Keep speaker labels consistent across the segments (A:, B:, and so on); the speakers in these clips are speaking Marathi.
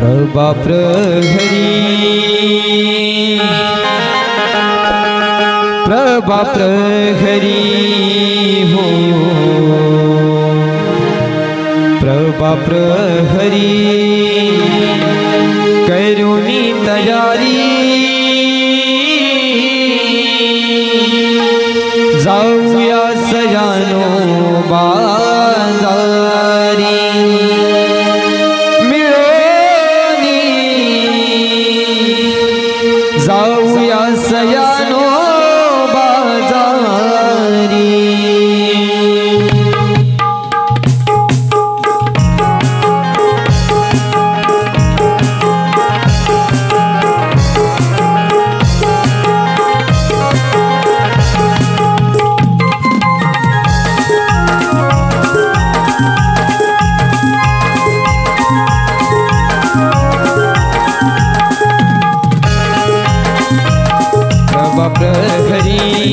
A: प्रभा प्रहरी प्रभा प्रहरी हो प्रभा प्रहरी करुणी तयारी जाऊया सयानो बाजारी मिळोनी जाऊया सयानो बाजारी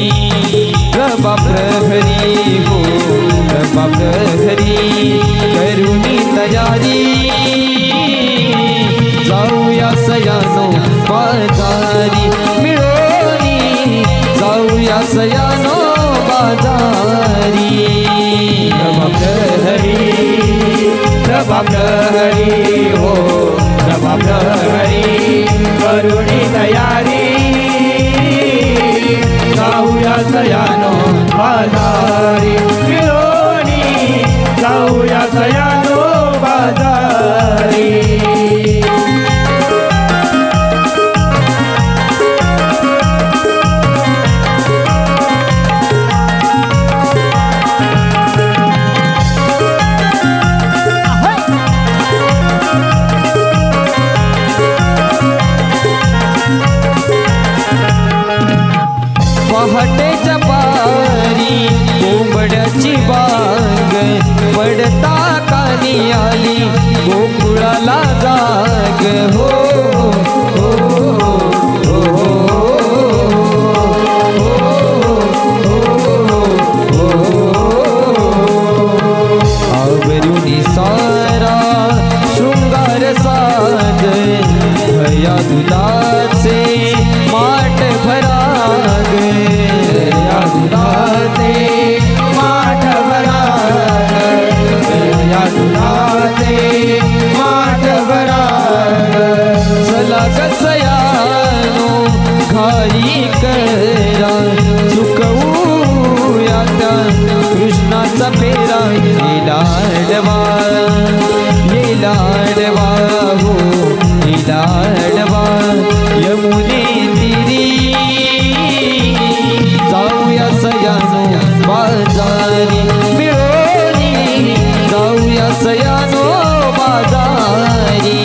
A: प्रभा प्रहरी हो प्रभा प्रहरी करुणी तयारी जाऊया सयानो बाजारी मिळोनी जाऊया सयानो बाजारी प्रभा प्रहरी हो प्रभा प्रहरी करुणी तयारी जाऊया सयानो बाजारी मिळोनी जाऊया सयानो बाजारी पहाटेच्या पारी कोंबड्याची बांग पडता कानी आली गोकुळाला जाग हो आवरुनी सारा शृंगार साज भया दुधाचे माठ भराग या दुधाचे माठ भराग या दुधाचे माठ भराग चला कसयानो घाई करा चुकवूया त्या कृष्णाचा फेरा ये लाडवा हो ये लाडवा यमुने तिरी जाऊया सयानो बाजारी मिळोनी जाऊया सयानो बाजारी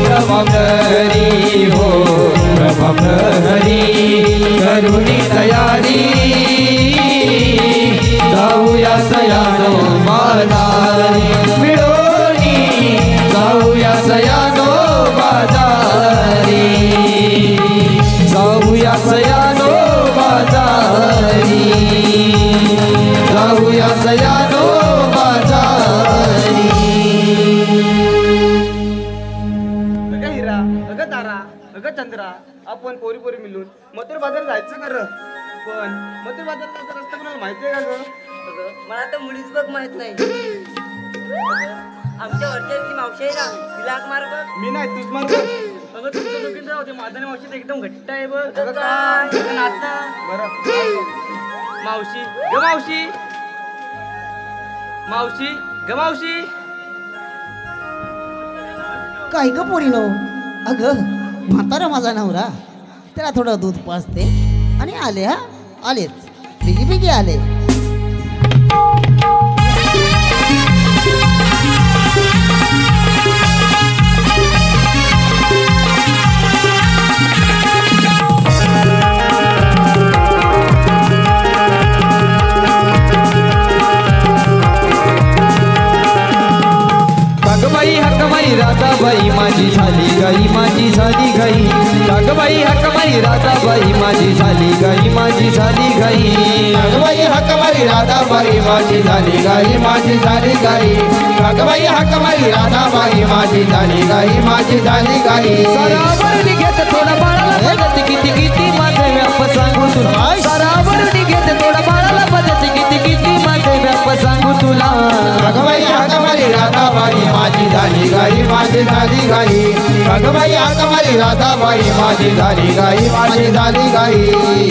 A: प्रभा प्रहरी हो प्रभा प्रहरी करुणी तयारी जाऊया सयानो बाजारी मिळोनी जाऊया सयानो बाजारी जाऊया सयानो बाजारी जाऊया सयानो बाजारी
B: अगं हिरा अगं तारा अगं चंद्रा आपण पोरी पोरी मिळून मथुर बाजार जायचं कर पण मथुर बाजारचा रस्ता कोणाला माहिती आहे का गं?
C: मला तर मुळीच बघ माहित नाही. आमच्या वरच्याची मावशी आहे ना तिला हाक मार बघ.
B: मी नाही तूच मार
C: अगं तुमचं दोघींचं राहते माझ्या मावशी एकदम घट्ट आहे बघ.
B: अगं काय?
C: नाचता
B: बरं
C: मावशी ग मावशी मावशी ग मावशी
D: काय ग पोरीनो अगं म्हातारा माझा नवरा त्याला थोडं दूध पाजते आणि आले हा आलेच बिगी बिगी आले.
A: हकमाई राधाबाई माझी झाली गाई माझी झाली गाई कागबाई हकमाई राधाबाई माझी झाली गाई माझी झाली गाई
E: कागबाई हकमाई राधाबाई माझी झाली गाई माझी झाली गाई कागबाई हकमाई राधाबाई माझी झाली गाई माझी झाली गाई
A: सरावर निघेत थोडा बाळाला बघत किती किती माझे व्याप सांगू तुला सरावर निघेत थोडा बाळाला बघत किती किती माझे व्याप सांगू तुला
E: कागबाई हकमाई राधाबाई माझी झाली गाई माझी झाली गाई कागबाई हकमाई राधाबाई माझी झाली गाई माझी झाली गाई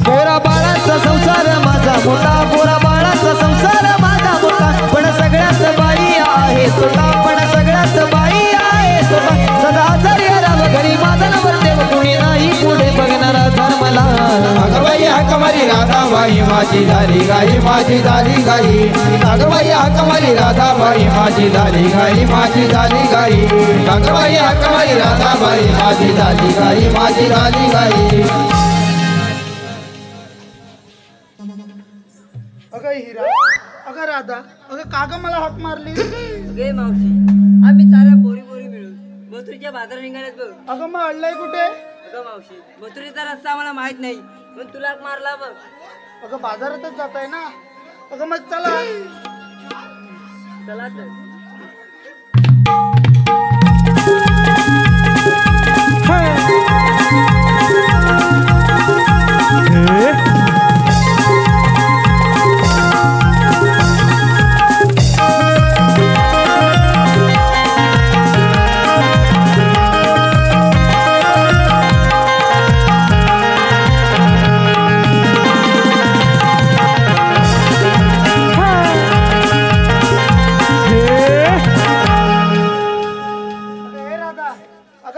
A: पोरा बाळाचा संसार माझा मोठा पोरा बाळाचा संसार माझा मोठा पण सगळ्यात बाई आहे स्वतः पण सगळ्यात बाई आहे स्वतः सदा आजारी राव घरी माझा नवर देव कुणी नाही पुढे बघणारा धर्मला
E: कागबाई हकमाई राधाबाई माझी झाली गाई माझी झाली गाई कागबाई हकमाई राधाबाई माझी झाली गाई माझी झाली गाई कागबाई हकमाई राधाबाई माझी झाली गाई माझी झाली गाई
B: अगं हिरा अगं राधा अगं काग मला हाक मारली
C: गे मावशी आम्ही साऱ्या पोरी पोरी मिळून मथुरीच्या बाजारात निघाल्यात बघ.
B: अगं मग अडलंय कुठे
C: अगं मावशी मथुरीचा रस्ता आम्हाला माहित नाही पण तुला हाक मारला बघ.
B: अगं बाजारातच जात आहे ना अगं मग चला
C: चला तर.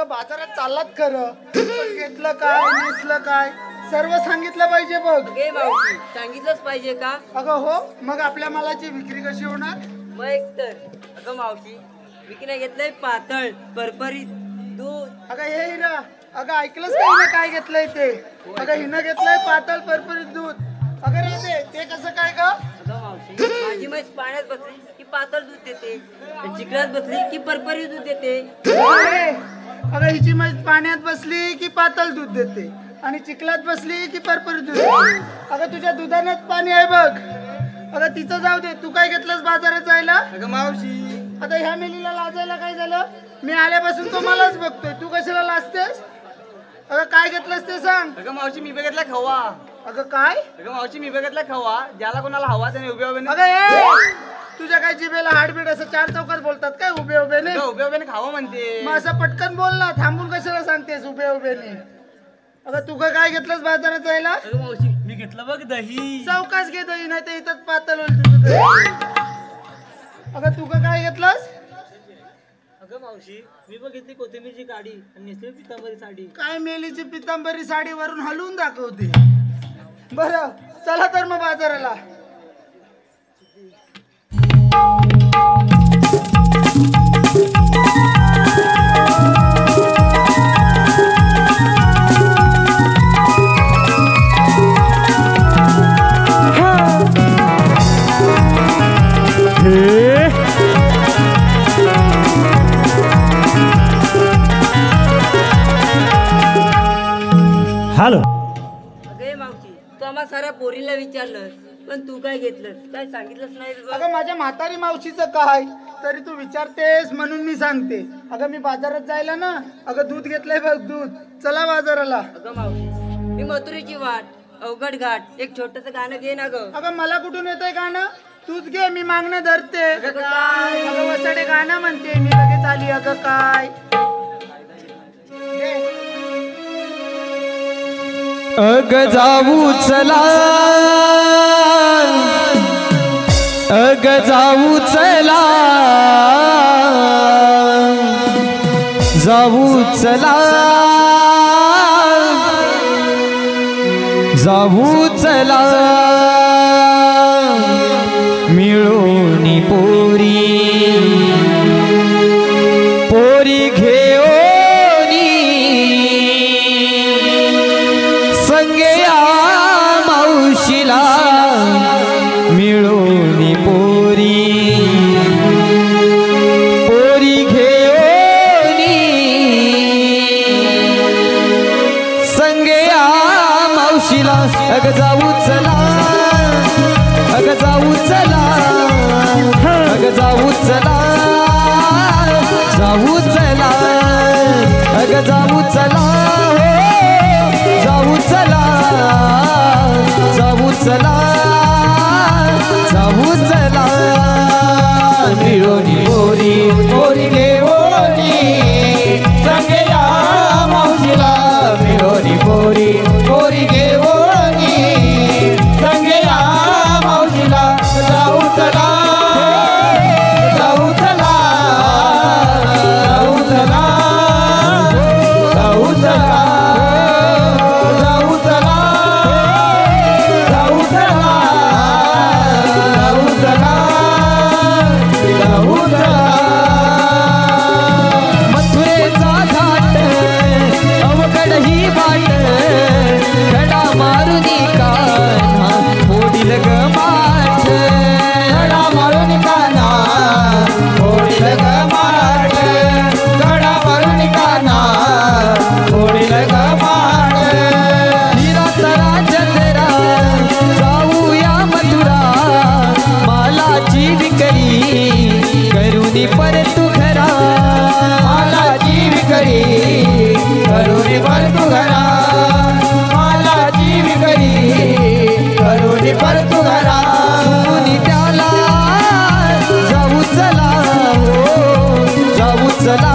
B: बाजारात चाललात खरं पण घेतलं काय नेसलं काय सर्व सांगितलं पाहिजे बघ
C: गे मावशी सांगितलंच पाहिजे का?
B: अगं हो मग आपल्या मालाची विक्री कशी होणार
C: मग एक तर अगं मावशी विकण्या घेतलंय पातळ परपरीत दूध.
B: अगं हे हिरा अगं ऐकलंच का हिनं काय घेतलंय ते अगं हिनं घेतलंय पातळ परपरीत दूध अगं राधे ते कसं काय ग
C: अगं मावशी माझी म्हैस पाण्यात बसली की पातळ दूध देते चिखलात बसली की परपरीत दूध देते.
B: अगं हिची म्हैस पाण्यात बसली की पातळ दूध देते आणि चिखलात बसली की परपरीत दूध देते. अगं तुझ्या दुधानेच पाणी आहे बघ अगं तिचं जाऊ दे तू काय घेतलंस बाजारात जायला
C: अगं मावशी
B: आता ह्या मेलीला लाजायला काय झालं मी आल्यापासून तो मलाच बघतोय तू कशाला लाजतेस अगं काय घेतलंस ते सांग.
C: अगं मावशी मी बघितला खवा.
B: अगं काय
C: अगं मावशी मी बघितला खवा ज्याला कोणाला हवा त्याने उभ्या उभ्याने
B: अगं ए तुझ्या काय जिभेला हाडबीड असं चार चौकात बोलतात काय उभे उभेने
C: उभ्या उभ्याने खावा म्हणते.
B: मग असं पटकन बोल ना थांबून कशाला सांगतेस उभे उभेने अगं तू काय घेतलंस बाजारात जायला
C: अगं मावशी मी घेतलं बघ दही.
B: चौकाच घे दही नाही तर इथंच पातळ होईल तुझं दही. अगं तू काय घेतलंस
C: अगं मावशी मी बघितली कोथिंबीरची काडी आणि नेसली पितांबरी साडी.
B: काय मेलीची पितांबरी साडी वरून हलवून दाखवते बरं चला तर मग बाजाराला.
F: हॅलो
C: अगं मावशी तू आम्हाला साऱ्या पोरीला विचारलं पण तू काय घेतलंस काय सांगितलंच नाही बघ.
B: अगं माझ्या म्हातारी मावशीचं काय तरी तू विचारतेस म्हणून मी सांगते अगं मी बाजारात जायला ना अगं दूध घेतलंय बघ दूध चला बाजाराला.
C: अगं मावशी मी मथुरेची वाट अवघड घाट एक छोटस गाणं घे ना ग.
B: अगं मला कुठून येतंय गाणं तूच घे मी मागणं धरते.
C: अगं काय?
B: अगं वसाडे गाणं म्हणते मी लगेच आली अगं काय घे.
A: अग जाऊ चला अग जाऊ चला जाऊ चला जाऊ चला मिळून पोरी अग जाऊ चला जाऊ चला जाऊ चला जाऊ चला
E: मिळोनी पोरी पोरी गे ओरी संगेला मावशीला मिळोनी पोरी पोरी गे ओरी संगेला मावशीला जाऊ चला जाऊ चला जाऊ चला जाऊ चला जाऊ चला जाऊ चला जाऊ चला जाऊ चला
A: मथुरेचा घाट अवघड ही वाट कडा मारुनी कान्हा मोडील ग माठ
E: गडा मारून काना ओढील ग माठ गडा मारून काना ओढील ग माठ
A: निराचा राज तेरा जाऊया मथुरा मालाची विकरी करुनी परतू घरा
E: मालाची विकरी करुणी परतू घरा मालाची विकरी करुणी परतू घरा
A: सुनी त्याला जाऊ चला हो जाऊ चला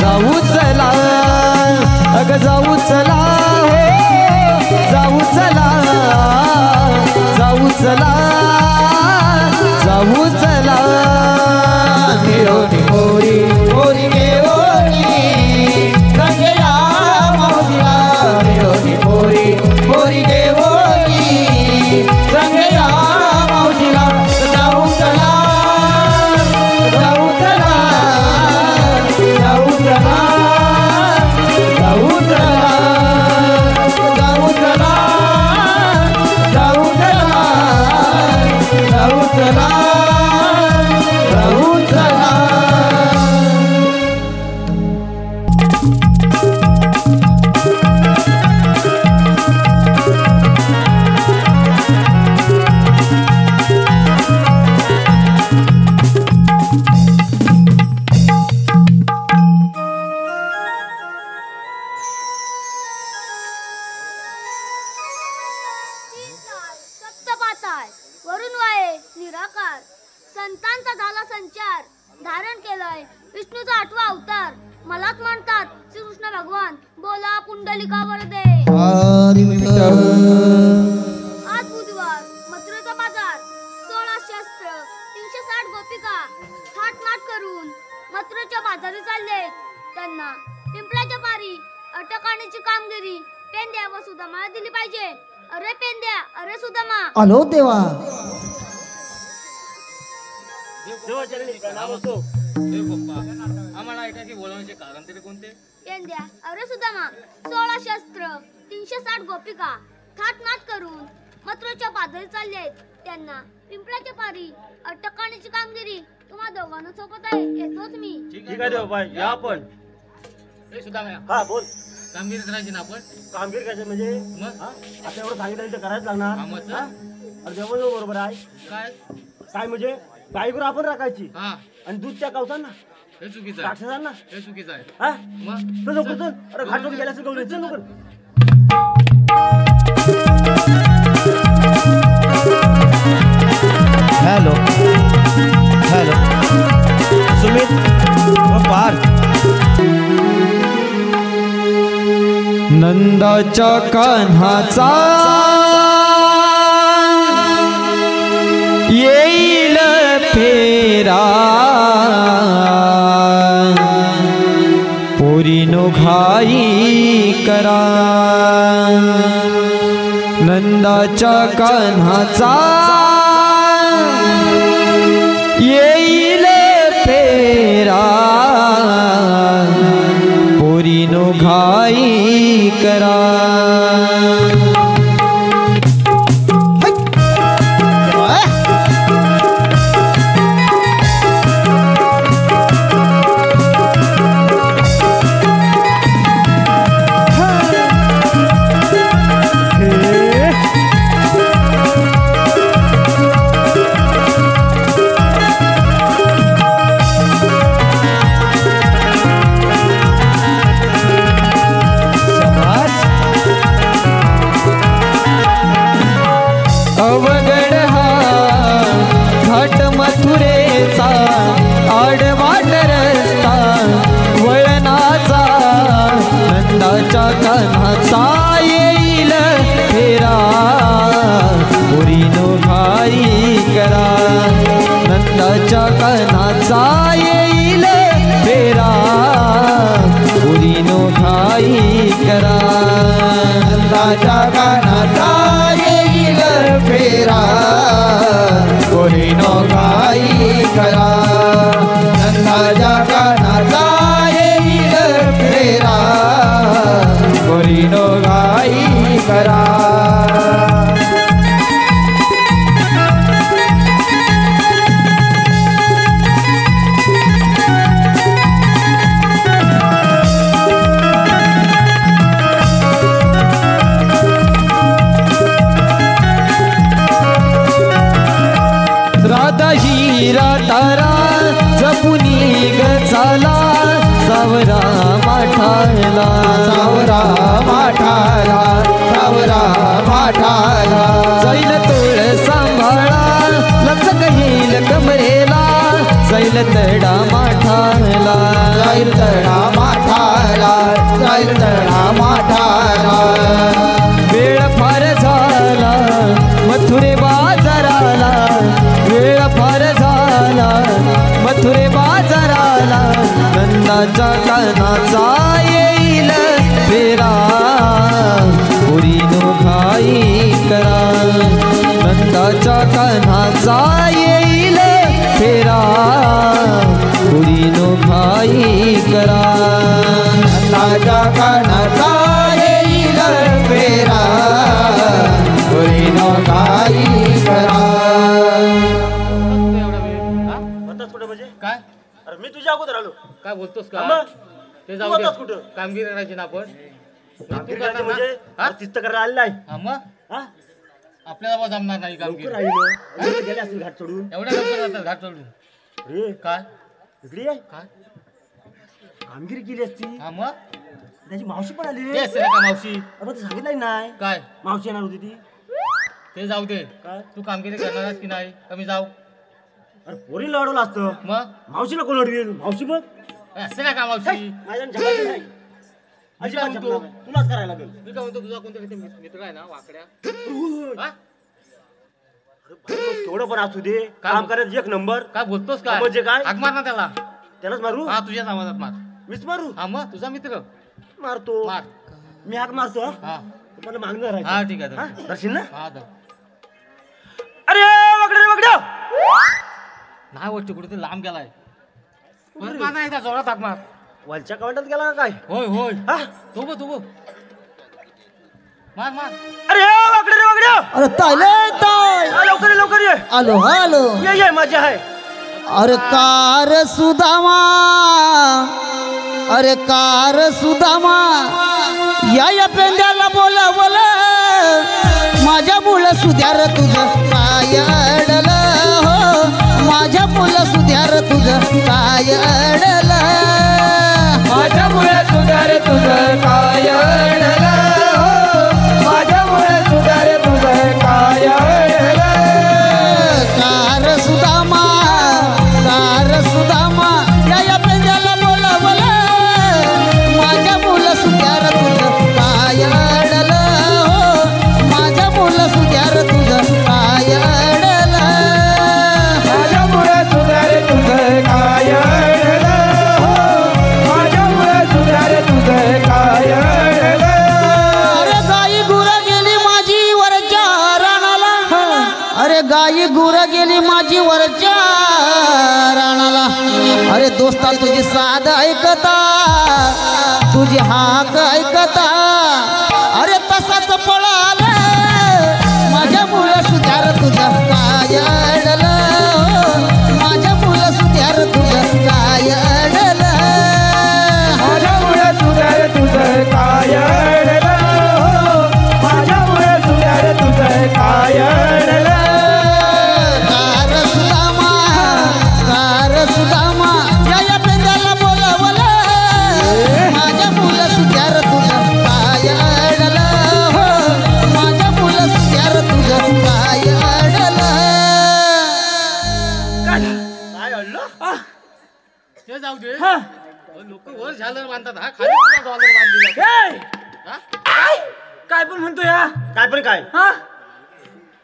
A: जाऊ चला अग जाऊ चला हो जाऊ चला जाऊ चला जाऊ चला
E: मिळोनी पोरी पोरी गे ओरी संगेला मावशीला मिळोनी पोरी पोरी गे ओरी संगेला मावशीला जाऊ चला जाऊ चला जाऊ चला जाऊ चला जाऊ चला जाऊ चला जाऊ चला जाऊ चला
F: सप्तपाताळ वरून वाये निराकार संतांचा झाला संचार धारण केलंय विष्णूचा 8वा अवतार मलाच म्हणतात श्रीकृष्ण भगवान बोला पुंडलिकावर दे आज बुधवार मथुरेचा बाजार 16 शस्त्र 360 गोपिका थाटमाट करून मथुरेच्या बाजारी चालले त्यांना पिंपळाच्या पारी अटक आणण्याची कामगिरी पेंद्या व सुदामाला दिली पाहिजे. अरे पेंद्या अरे सुदामा
D: आलो देवा.
G: आम्हाला ऐकायची बोलवण्याचे कारण तरी कोणते?
F: पेंद्या अरे सुदामा 16 शस्त्र 360 गोपिका थाटमाट करून मथुरेच्या बाजारी चालले आहेत त्यांना पिंपळाच्या पारी अटक आणण्याची कामगिरी तुम्हा दोघांना सोबत आहे येतोच मी.
G: ठीक आहे देवबाई या आपण. ए सुदामा हा बोल. कामगिरी करायची ना आपण. कामगिरी करायची म्हणजे मग आता एवढं सांगितलं तर करायच लागणार. अरे देवबाई बरोबर आहे. काय काय म्हणजे गायीवर आपण राखायची आणि दूध त्या कवसांना. हे चुकीचं आहे. राक्षसांना हे चुकीचं आहे. हा मग चल लवकर चल. अरे घाटून गेल्याचं गवले चल लवकर.
A: Hello hello Sumit Parth. नंदाच्या कान्हाचा येईल फेरा पोरीनो घाई करा. नंदाच्या कान्हाचा येईल फेरा पोरीनो घाई करा. अवघड हा घाट मथुरेचा आडवाट रस्ता वळणाचा नंदाच्या कान्हाचा येईल फेरा पुरीनो घाई करा नंदाच्या कान्हाचा येईल फेरा पुरीनो घाई करा
E: नंदाच्या कान्हाचा येईल फेरा कोरीनो घाई करा नंदाच्या कान्हाचा येईल फेरा कोरीनो घाई करा
A: राधा हिरा तारा जपुनी गचाला सावरा माठाला
E: सावरा माठाला सावरा माठाला
A: जाईल तोळ सांभाळा लचक येईल कमरेला जाईल तडा माठाला
E: जाईल तळा माठाला जाईल तळा माठाला
A: वेळ फार झाला मथुरे बाजाराला वेळ फार झाला मथुरे बाजाराला नंदाच्या कान्हाचा येईल फेरा पुरीनो घाई करा नंदाच्या कान्हाचा येईल फेरा पुरीनो घाई करा
E: नंदाच्या कान्हाचा येईल फेरा कोरीनो घाई करा
G: म्हणतास कुठे म्हणजे
C: काय
G: अरे मी तुझ्या अगोदर आलो
C: काय बोलतोस
G: हा
C: का
G: मग?
C: ते
G: तू
C: जाऊ
G: होतास
C: दे
G: कुठं?
C: कामगिरी करायची ना आपण
G: कामगिरी
C: तू करणार
G: करायची म्हणजे
C: ना? हा?
G: तिस्त करायला आलेला आहे
C: हा मग
G: हा?
C: आपल्याला बा जमणार नाही
G: लवकर
C: कामगिरी
G: राहिलो अजून गेले असतील घाट चढून
C: एवढ्या लवकर जातात घाट चढून
G: रे
C: काय
G: इकडे ये.
C: काय
G: कामगिरी केली असती
C: हा मग
G: त्याची मावशी पण आली
C: ते असेल का मावशी
G: अरे ते सांगितलं नाही
C: काय
G: मावशी येणार होती ती
C: ते जाऊ दे
G: काय
C: तू कामगिरी करणारच की नाही कमी जाऊ
G: अरे पोरीला अडवलं असतं
C: मग
G: मावशीला कोण अडवेल मावशी बघ
C: असेल का मावशी
G: माझ्या जगाचं नाही अजिबात
C: म्हणतो?
G: जमणार नाही. तुलाच करायला लागेल
C: मी काय म्हणतो तुझा कोणतरी मित्र आहे ना वाकड्या
G: अरे
C: हा?
G: बाई, केवढं पण असू दे
C: काय
G: काम
C: बोल-
G: करायचं एक नंबर
C: काय बोलतोस काय
G: म्हणजे काय?
C: हाक मार ना त्याला
G: त्यालाच मारू
C: हा तुझ्याच आवाजात मार
G: मीच मारू
C: हा मग तुझा मित्र
G: मारतो
C: मार
G: मी हाक मारतो हा.
C: हा
G: तुम्हाला मागणार आहे
C: हा ठीक आहे
G: हा?
C: धर.
G: धरशील ना
C: हा धर.
G: अरे वगडे वगडे
C: नाही गोष्टी कुठे ते लांब गेलाय परत मार नाही जोरात हाक मार
G: वलच्या कवंटात गेला का काय
C: होय होय
G: हा?
C: तो मार मार
G: अरे वगडे वगडे
D: अरे तायले ताय
G: लवकर ये, लवकर ये
D: आलो आलो
G: ये मजा आहे
D: अरे कार सुदामा अरे कार सुदामा या पेंड्याला बोला माझ्या मुलं सुध्यार तुझं काय अडलं हो माझ्या मुलं सुध्यार तुझं काय अडलं
E: माझ्यामुळे सुधार तुझं काय अडलं हो माझ्यामुळे सुधार तुझं काय अडलं
D: कार सुदामा या पेंड्याला बोला माझ्या मुलं सुध्यार तुझं काय अडलं हो माझ्या मुलं सुध्यार तुझं काय अडलं
E: माझ्यामुळे सुधार तुझं काय अडलं हो माझ्यामुळे सुधार तुझं काय अडलं
D: अरे गाई गुरं गेली माझी वरच्या राणाला अरे गाई गुरं गेली माझी वरच्या राणाला अरे दोस्ता तुझी साध ऐकता तुझी हाक ऐकता अरे तसाच पळाला माझ्या मुलं सुधार तुझं काय अडलं हो माझ्या मुलं सुधार तुझं काय अडलं
E: माझ्यामुळे सुधार तुझं काय अडलं हो माझ्यामुळे सुधार तुझं काय अडलं
D: कार सुदामा या पेंड्याला बोला माझ्या मुलं सुधार तुझं काय अडलं हो
G: ते जाऊ दे
A: हा
G: लोक वर झालर बांधतात हा खाली तुला झालर बांधलेला
A: ए, काय पण म्हणतो या
G: काय पण काय
A: हा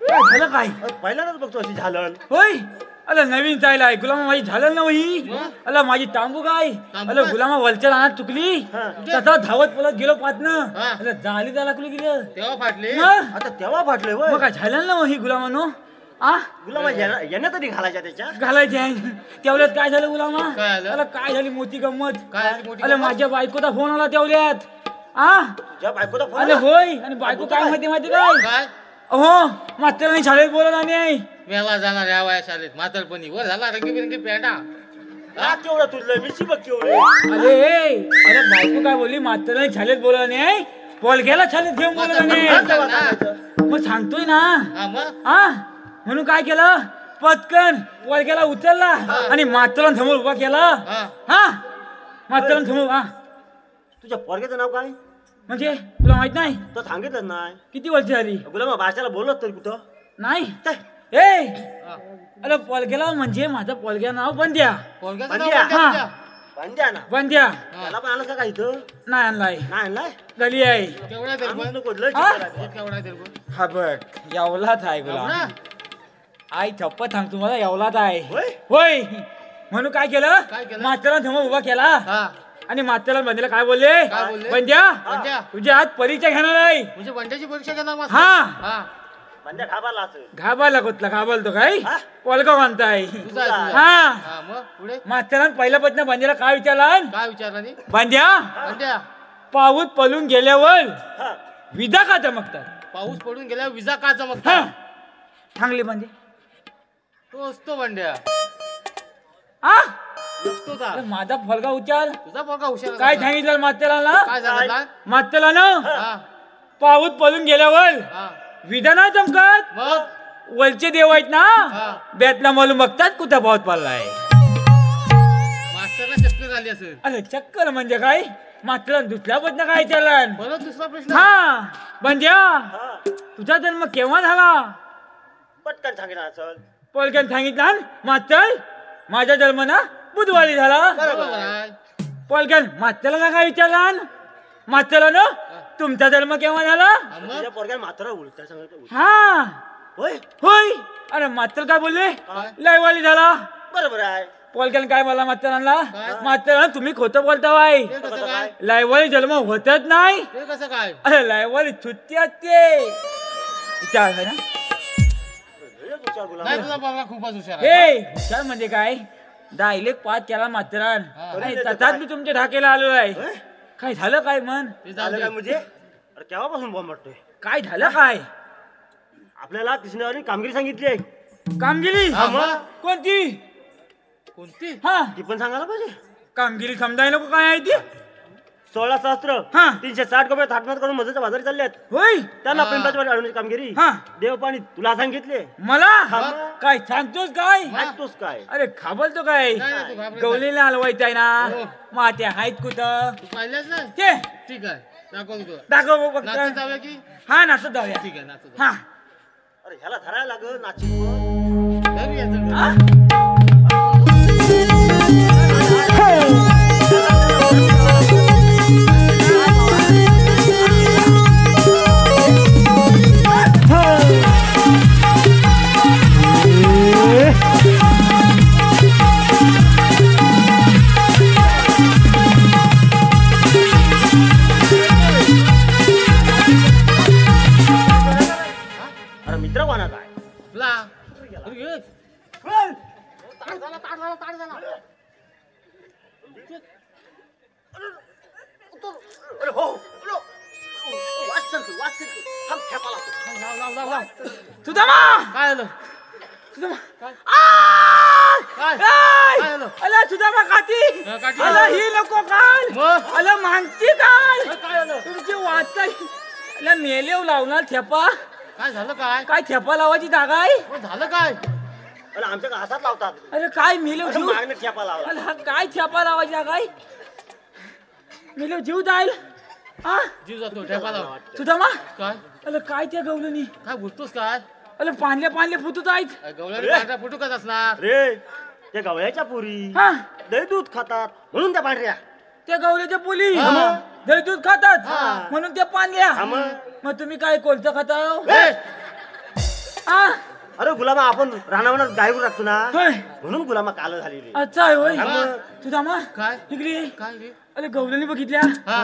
A: काय झालं काय
G: पहिल्यांदाच बघतो अशी झालर
A: होय अला नवीन चायला आहे गुलामा माझी झालं ना वही अला माझी तांबू काय अला गुलामा वलच्या रानात चुकली तसा धावत पळत गेलो पातनं
G: हा.
A: अला जाली त्याला कुठे गेलं
G: तेव्हा फाटले
A: मग
G: आता तेव्हा फाटले
A: मग काय झालं ना वही गुलामानो आ
G: गुलामा येण्या तरी घालायच्या त्याच्या
A: घालायचे आहे तेवढ्यात काय झालं गुलामा
G: काय झालं?
A: अला काय झाली मोठी गंमत
G: काय झाली मोठी
A: अला
G: गंमत?
A: माझ्या बायकोचा फोन आला तेवढ्यात आ
G: तुझ्या बायकोचा फोन
A: अरे
G: आला?
A: होय आणि बायको काय माहिती काय
G: काय
A: हो मात्र शाळेत बोलत आणि
G: मेला जाणार या वया शाळेत म्हातारपणी वर झाला रंगीबिरंगी पेंडा हा तेवढा तुझलं मिरची बघ केवढी
A: अरे अरे बायको काय बोलली मात्र शाळेत बोलला नाही पोलग्याला शाळेत घेऊन बोलला नाही मग सांगतोय ना
G: हा मग
A: हा म्हणून काय केलं पटकन पोलग्याला उचलला आणि मात्र समोर उभा केला
G: हा
A: हा मात्र समोर हा
G: तुझ्या पोरग्याचं नाव काय
A: म्हणजे तुला माहित नाही
G: तो सांगितलं नाही
A: किती वर्ष झाली
G: गुलामा भाषाला बोलत तरी कुठं
A: नाही
G: काय?
A: ए अरे पोलग्याला म्हणजे माझं पोलग्या नाव बंद्या
G: बंद्या.
A: हा
G: बांध्या ना
A: बंद्या
G: त्याला पण आलं का काय इथं
A: नाही आणलाय
G: नाही आणलाय
A: गली आहे
G: केवढा तरी पण नको लय
A: हा?
G: चिकन आहे. केवढा तरी पण
A: हा बघ एवलाच आहे गुलाम
G: एवढा?
A: आई थप्पा सांगतो मला एवलाच आहे
G: होय?
A: होय म्हणून काय केलं
G: काय केलं?
A: मात्याला समोर उभा केला
G: हा
A: आणि मात्याला बंद्याला काय बोलले
G: काय बोलले?
A: बंद्या
G: बंड्या
A: तुझ्या आज परीक्षा घेणार आहे
G: म्हणजे बंड्याची परीक्षा घेणार मस्त
A: हा.
G: हा बंड्या खाबाला असं
A: घाबाला कुठला घाबालतो काय
G: हा?
A: पोलगा बांधताय
G: तुझा आहे, तुझा.
A: हा
G: हा मग पुढे
A: मात्याला पहिल्यापासून बंद्याला काय विचारला
G: काय विचारला नी
A: बंद्या
G: बंड्या
A: पाऊस पळून गेल्यावर
G: हा.
A: विजा का चमकतात
G: पाऊस पडून गेल्यावर विजा का
A: हा
G: चमकता
A: चांगले बंदे
G: तो असतो बंड्या
A: हा
G: नसतो का
A: अरे माझा फलगा उचार
G: तुझा पोरगा हुशार
A: काय
G: होता.
A: सांगितलं मात्याला ना
G: काय सांगितलं
A: मात्याला ना
G: हा
A: पाऊस पळून गेल्यावर
G: हा
A: विजा नाही चमकत
G: मग
A: वलचे देव आहेत ना
G: हा.
A: बेतला मालूम बघतात कुठं पाऊस पडलाय
G: मास्तरला चक्कर आली असेल
A: अरे चक्कर म्हणजे काय मात्र दुसऱ्या बदन काय चालन
G: परत दुसरा प्रश्न
A: हा बंद्या
G: हा.
A: तुझा जन्म केव्हा झाला
G: पटकन सांगितलं असेल
A: पोलक्यान सांगितला मात्र माझा जन्म ना बुधवारी झाला
G: बरोबर आहे
A: पोलक्यान मात्याला काय विचारला मात्याला ना तुमचा जन्म केव्हा झाला
G: हा, मग
F: तुझ्या पोरग्याला मात्र उलट्या सांगितलं
A: हा
F: होय
A: होय अरे मात्र काय बोलले
G: काय?
A: लयवाली झाला
F: बरोबर आहे
A: पोलक्यान काय बोलला मात्याला
G: काय?
A: मात्र तुम्ही खोटं बोलताय
G: ते कसं काय
A: लयवाली जन्म होतच नाही
G: ते कसं काय
A: अरे लयवाली छुट्टी असते विचार आहे ना
F: लय हुशार गुलाम.
G: नाही तुझा पोरगा खूपच हुशार आहे
A: हे हुशार म्हणजे काय डायलेक्ट पाच केला मात्रान आणि तसाच मी तुमच्या ढाकेला आलो आहे काय झालं काय मन
G: ते जाऊ
F: झालं
G: दे.
F: काय म्हणजे अरे केव्हापासून बॉम्ब मारतोय
A: काय झालं काय
F: आपल्याला कृष्णावानी कामगिरी सांगितली आहे
A: कामगिरी
G: हा, मग?
A: कोणती
G: कोणती
A: हा
F: ती पण सांगायला पाहिजे
A: कामगिरी समजाय नको काय आहे ती
F: 16 सहस्त्र
A: हा.
F: 360 रुपये थाटमाट करून मजाच्या बाजारी चालल्यात
A: होय
F: त्यांना
G: हा.
F: पिंपळाची वाडी आणण्याची कामगिरी
A: हा.
F: देवपाणी तुला सांगितले
A: मला
F: मग?
A: काय सांगतोस काय
F: ऐकतोस काय
A: अरे खाबलतो काय
G: नाही, नाही, तू घाबरत
A: गवलेला हलवायचं आहे ना
G: हो.
A: मात्या आहेत कुठं
G: तू पाहिल्याच नाही
A: ते
G: ठीक आहे दाखव तू
A: दाखव बघ
G: नाचत
A: फक्त.
G: जाऊया की
A: हा नाचत जाऊया
G: ठीक आहे नाचत
A: हा
F: अरे ह्याला धरायला लागल नाचित
G: धरूया चल.
A: हा?
F: अरे मित्र कोणाचा आहे
G: ला. अरे ये. ताट झाला, ताट झाला, ताट झाला.
F: अरे हो वाच चल तू, वाच चल तू. थांब, खेपा लागतो.
G: लाव, लाव, लाव, लाव.
A: सुदामा
G: काय झालं
A: सुदामा
G: काय?
A: आ!
G: काय?
A: काय?
G: काय झालं?
A: अला सुदामा काठी
G: हा, काठी.
A: अला ही नको काल
G: मग?
A: अला मागची काल
G: काय झालं
A: तुमची वाचा अला मेलेव लावणार थेपा
G: काय झालं काय
A: काय थेपा लावायची जागा आहे
G: मग झालं काय
F: अरे आमच्या हातात लावतात
A: अरे काय मेलेव
F: अरे
A: जीव
F: मागणं खेपा लावला
A: अला हा काय थेपा लावायची जागा आहे मेलेव जीव जाईल हा
G: जीव जातो ठेपा लाव
A: सुदामा
G: काय
A: अला काय त्या गवलनी
G: काय बोलतोस काय
A: अला पाणले पाणले फुटत आहेत
G: गवळ्याने पांढरा फुटू कसा असणार
F: रे
G: त्या गवळ्याच्या पोरी
H: हा
G: दही दूध खातात म्हणून त्या पांढऱ्या.
H: त्या गवल्याच्या पुली
G: हा.
H: दही दूध खातात
G: हा.
H: म्हणून त्या पांढऱ्या.
G: हा मग.
H: मग तुम्ही काय कोणतं खाता हो?
G: ए,
H: आ?
G: अरे गुलामा आपण रानावनात गायब राखतो ना
H: होय.
G: म्हणून गुलामा काल झालेली.
H: अच्छा आहे होय
G: हा मग.
H: तुझा मा
I: काय
H: इकडे
I: काय रे
H: अरे गवल्याने बघितल्या
I: हा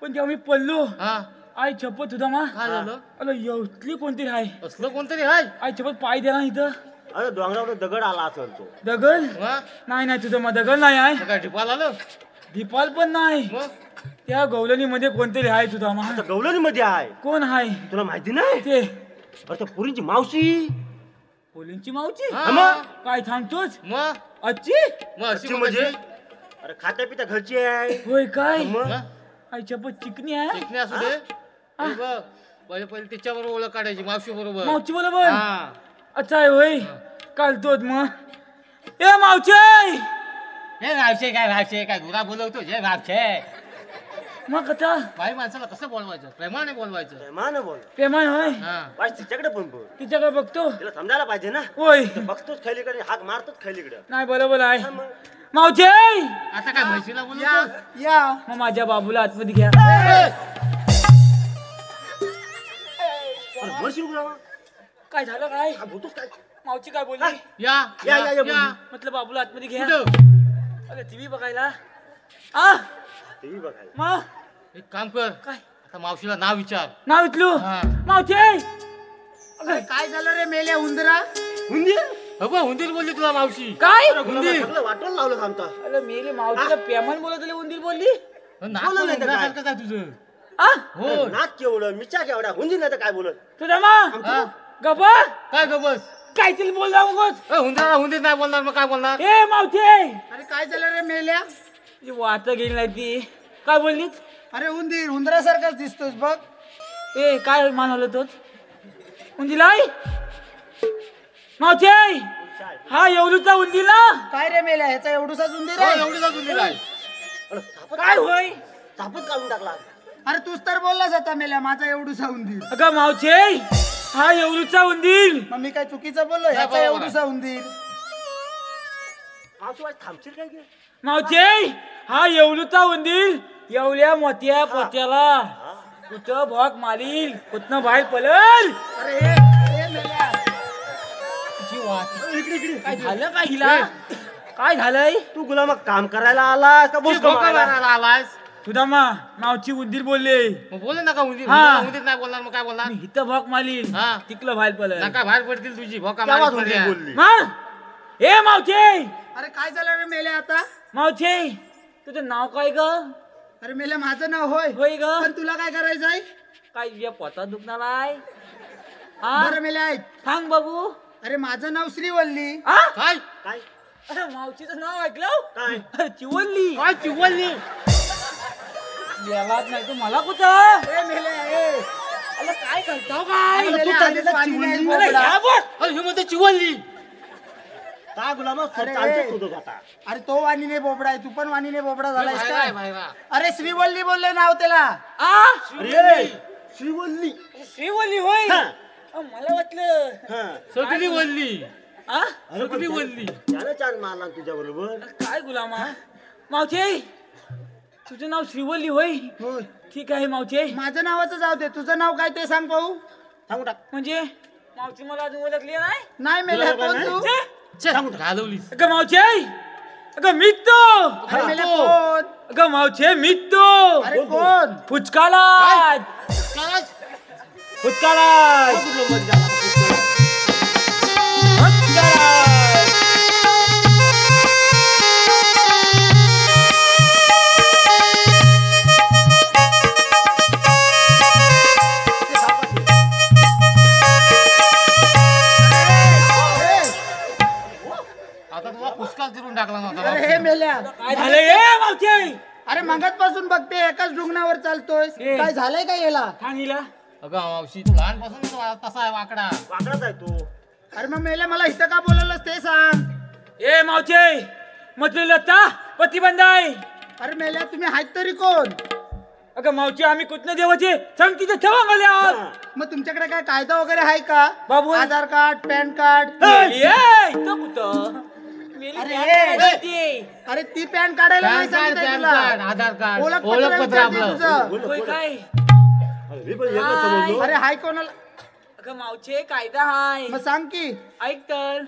H: पण तेव्हा मी पडलो.
I: हा
H: आई छपत तुझा मा
I: काय झालं
H: अरे एवढली कोणतरी आहे
I: असलं कोणतरी हाय
H: आई छपत पाय द्या ना इथं
G: अरे डोंगरावर दगड आला असेल तो.
H: दगड
I: वा
H: नाही नाही तुझं मा दगड नाही आहे
I: काय टिपाल आलं
H: दीपाल पण नाही
I: मग
H: त्या गवलनी मध्ये कोणतरी आहे तुझा मा
G: आता गवलनी मध्ये आहे
H: कोण आहे
G: तुला माहिती नाही.
H: ते
G: अरे त्या पोरींची मावशी.
H: पोलींची मावची
I: हा.
G: मग?
H: काय सांगतोस
I: मग
H: अच्छी
I: मग अशी
G: ची म्हणजे अरे खात्या पित्या घरची आहे.
H: होय काय
G: मग
H: आई छपत चिकनी आहे
I: शिकणे असू दे हे बघ पहिले पहिले तिच्याबरोबर ओळख काढायची मावशी बरोबर
H: मावची बरोबर
I: हा
H: अच्छा आहे होय कालतोच मग ए मावची
I: हे रावशे काय गुरा बोलवतो जे रावशे
H: मग कथा
I: बाई माणसाला कसं बोलवायचं प्रेमाने बोलवायचं
G: मान बोल
H: प्रेमान होय
I: हा
G: बाय तिच्याकडे पण बोल.
H: तिच्याकडे बघतो
G: तिला समजायला पाहिजे ना.
H: होय
G: बघतोच खैलीकडे हाक मारतोच खैलीकडे.
H: नाही बरोबर आहे
G: हा मग.
H: मावचे
I: आता काय म्हशीला बोलवतो
B: या
H: मग माझ्या बाबूला आतमध्ये घ्या
G: अरे बरं गुलामा
H: काय झालं काय
G: हा बोलतोस काय.
H: मावची काय बोलली
I: या
G: या, या, बोलली.
H: म्हटलं बाबूला आतमध्ये घ्या
I: कुठं?
H: अरे टीव्ही बघायला आ
G: टीव्ही बघायला.
H: मग
I: एक काम कर
H: काय
I: आता मावशीला नाव विचार
H: नाव इथलू
I: हा.
H: मावचे
B: अरे काय झालं रे मेल्या उंदरा
G: हुंदीर.
I: हो उंदीर बोलली तुला मावशी
H: काय
G: गुलामा सगळं वाटून लावलं आमचा.
H: अरे मेली मावशीला प्रेमान बोलत होती, उंदीर बोलली
I: नाक
G: बोललं
I: पण
G: नाही तर काय?
I: उंदरासारखंच आहे तुझं
H: आ
I: हो
G: नाक केवढं मिचा केवढा हुंदीर नाही तर काय बोलत.
H: तुझा मा
I: हा?
H: गप्पा
I: काय ग बस
H: काहीतरी बोलला उगोच
I: उंदराला उंदीर नाही बोलणार मग काय बोलणार
H: ए मावचे
B: अरे काय झालं रे मेल्या
H: वाट गेली नाही ती काय बोललीच
B: अरे उंदीर उंदरासारखाच दिसतोस बघ.
H: ए काय मानवलं तोच उंदीलाई मावचे हा एवढूचा उंदीर ना
B: काय रे मेल्या ह्याचा एवढूसाच उंदीर
I: हो,
B: आहे.
I: एवढीच उंदीर आहे
G: अरे सापच
H: काय होय
G: सापच काढून टाकला.
B: अरे तूच तर बोललास आता मेल्या माझा एवढूसा उंदीर.
H: अगं मावचे हा एवढूचा उंदीर
B: मग मी काय चुकीचं बोललो ह्याचा
I: बरोबर.
B: एवढूसा उंदीर.
G: मावशी आज थांबशील काय गे?
H: मावचे हा एवढूचा उंदीर एवढ्या मोठ्या पोत्याला कुठं भॉक मारील कुठनं बाहेर पळल
B: अरे हे मेल्या
H: तिची वाट
G: इकडे इकडे.
H: काय झालं काय हिला काय झालंय
G: तू गुलामा काम करायला आलास का बोस
I: भोका मारायला आलायस
H: तुझा मावची उंदीर बोलले
I: मग बोल ना का उंदीर
H: हा.
I: उंदीर नाही बोलणार मग काय बोलणार
H: मी इथं भॉक मारील
I: हा.
H: तिकलं बाहेर पळल
I: नका बाहेर पडतील तुझी भोका
G: तेव्हा
I: मारीत
G: हुंदीर
I: पडल्या.
G: बोलली.
H: मा ए मावचे
B: अरे काय झालं रे मेल्या आता.
H: मावचे तुझं नाव काय ग
B: अरे मेल्या माझं नाव होय
H: होय ग
B: पण तुला काय करायचंय.
H: काय तुझ्या पोटात दुखणार आहे हा
B: बरं मेल्या ऐक.
H: सांग बाबू
B: अरे माझं नाव श्रीवल्ली.
H: आ
I: काय
G: काय
H: अरे मावशीचं नाव ऐकलं
G: काय
H: अरे चिवल्ली
I: काय चिवलली
H: यालाच नाही तू मला कुठं
B: ए मेल्या ए.
H: अरे काय करतो काय
B: अरे तू आधीच वाणी नाही
H: अरे
B: बोलला.
H: ह्या बघ
I: अरे हे मध्ये चिवलली
G: काय गुलामा
B: अरे.
G: चालतोच होतो आता.
B: अरे तो वाणीने बोबडा आहे तू पण वाणीने बोबडा झालायस
I: बाहेर आहे,
B: काय.
I: बाहेर आहे.
B: अरे श्रीवल्ली बोलले नाव त्याला.
H: आ
G: अरे श्रीवल्ली.
H: श्रीवल्ली होय
G: हा.
H: अ, मला वाटलं
G: हा.
I: सगळी बोलली
H: आ
G: अरे पण
I: सगळी बोलली
G: त्यानं चार मारला तुझ्या बरोबर.
H: काय गुलामा मावचे तुझं नाव श्रीवल्ली होय
B: होय.
H: ठीक आहे मावचे
B: माझं नावाचं जाऊ दे तुझं नाव काय ते सांग पाहू.
G: सांगू टाक.
H: म्हणजे मावची मला अजून ओळखली नाही
B: नाही मेल्या
G: तुला
B: कोण
G: काय
B: तू.
I: छे, घालवलीस
H: अगं मावचे अगं मित्तो
B: अरे मेल्या कोण.
H: अगं मावचे मित्तो
B: अरे कोण.
H: फुचकाला
I: काय?
H: फुचकाला
G: कुठलं मन झालं आता पुष्कळ.
I: आता तुला पुष्काळ तिरून टाकला नव्हता
B: अरे हे मेल्या.
H: काय झालं ए मावचे
B: अरे मगाचपासून बघते एकाच डुंगणावर चालतोय.
H: ए.
B: काय झालंय का याला.
H: सांगिला
I: अगं मावशी तू लहानपासून तसा आहे वाकडा
G: वाकडाच आहे तो.
B: अरे मग मेल्या मला इथं का बोलवलंस ते सांग.
H: ए मावचे म्हटलं लता प्रतिबंध आहे
B: अरे मेल्या तुम्ही आहेत तरी कोण.
H: अगं मावचे आम्ही कुठनं देवाचे सांग तिथे ठेवा गेले आहात
B: मग तुमच्याकडे काय कायदा वगैरे आहे का.
H: बाबू.
B: आधार कार्ड पॅन कार्ड.
H: कुठं मेली
B: अरे,
H: पॅन काढायची होती.
B: अरे ती पॅन काढायला नाही
I: पॅन कार्ड,
B: सांगितलं
I: पॅन
B: तुला.
I: कार्ड, आधार कार्ड,
B: ओळखपत्र
I: ओळखपत्र
B: विचारते
I: आपलं.
B: तुझं.
H: होय काय
G: मी पण एकच समजलो.
B: अरे हाय कोणाला
H: अगं मावचे कायदा हाय
B: मग सांग की.
H: ऐक तर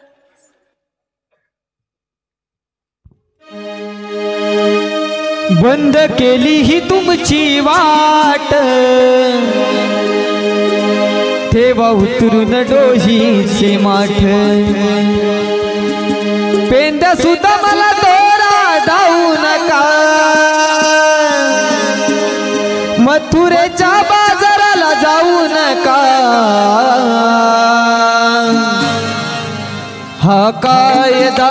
A: बंद केली ही तुमची वाट ठेवा उतरून डोहीचे माठ पेंद्या सुद्धा मला दोरा धावू नका मथुरेच्या बाजाराला जाऊ नका हा कायदा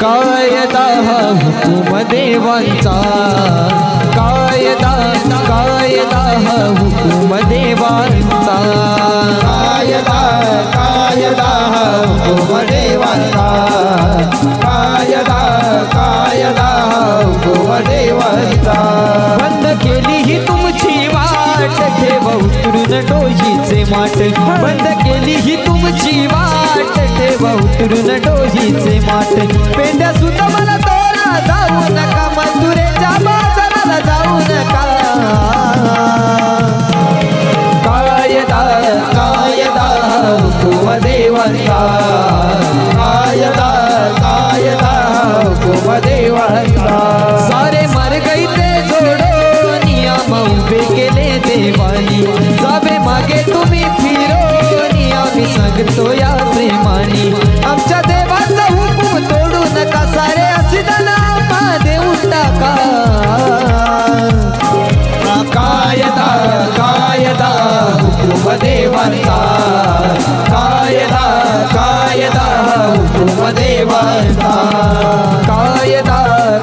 A: कायदा हा हुकुम देवांचा कायदा कायदा हा हुकुम देवांचा
E: कायदा कायदा हुकुम देवांचा कायदा कायदा हुकुम देवांचा
A: बंद केली ही तुमची वाट ठेवा उतरून डोहीचे माठ बंद केली ही तुमची वाट ठेवा उतरून डोहीचे माठ पेंड्या सुद्धा मला तोरा जाऊ नका मथुरेच्या बाजाराला जाऊ नका
E: कायदा कायदा हुकुम देवांचा कायदा कायदा हुकुम देवांचा
A: सारे मर गई ते जोडो नियम उभे केले देवानी जावे मागे तुम्ही फिरो आम्ही सांगतो या प्रेमानी आमच्या देवाचा हुकूम तोडू नका सारे असिदाना देऊ टाका
E: कायदा कायदा हुकुम देवांचा कायदा कायदा हुकुम देवांचा कायदा